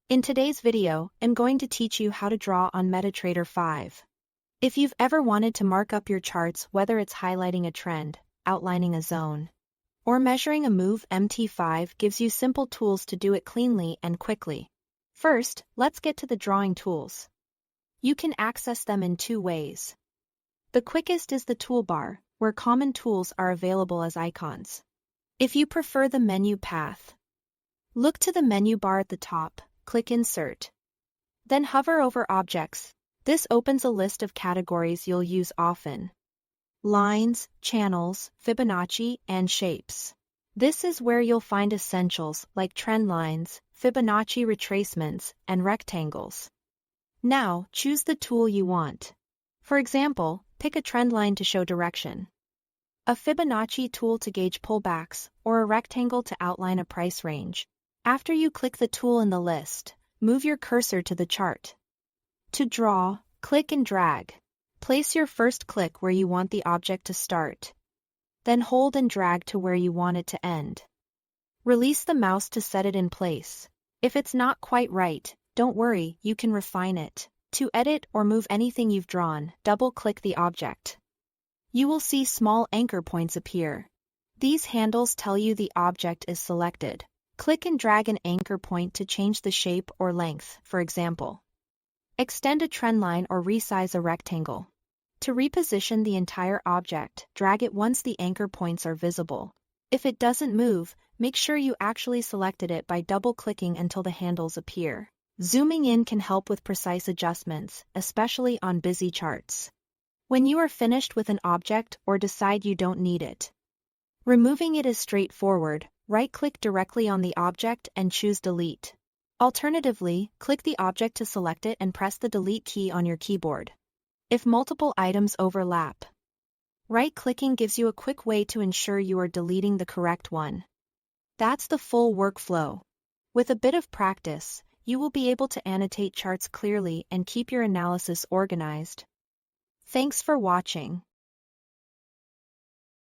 In today's video, I'm going to teach you how to draw on Metatrader 5. If you've ever wanted to mark up your charts, whether it's highlighting a trend, outlining a zone, or measuring a move, MT5 gives you simple tools to do it cleanly and quickly. First, let's get to the drawing tools. You can access them in two ways. The quickest is the toolbar, where common tools are available as icons. If you prefer the menu path, look to the menu bar at the top, click Insert. Then hover over Objects. This opens a list of categories you'll use often: lines, channels, Fibonacci, and shapes. This is where you'll find essentials like trend lines, Fibonacci retracements, and rectangles. Now, choose the tool you want. For example, pick a trend line to show direction, a Fibonacci tool to gauge pullbacks, or a rectangle to outline a price range. After you click the tool in the list, move your cursor to the chart. To draw, click and drag. Place your first click where you want the object to start. Then hold and drag to where you want it to end. Release the mouse to set it in place. If it's not quite right, don't worry, you can refine it. To edit or move anything you've drawn, double-click the object. You will see small anchor points appear. These handles tell you the object is selected. Click and drag an anchor point to change the shape or length, for example. Extend a trend line or resize a rectangle. To reposition the entire object, drag it once the anchor points are visible. If it doesn't move, make sure you actually selected it by double-clicking until the handles appear. Zooming in can help with precise adjustments, especially on busy charts. When you are finished with an object or decide you don't need it, removing it is straightforward. Right-click directly on the object and choose Delete. Alternatively, click the object to select it and press the Delete key on your keyboard. If multiple items overlap, right-clicking gives you a quick way to ensure you are deleting the correct one. That's the full workflow. With a bit of practice, you will be able to annotate charts clearly and keep your analysis organized. Thanks for watching.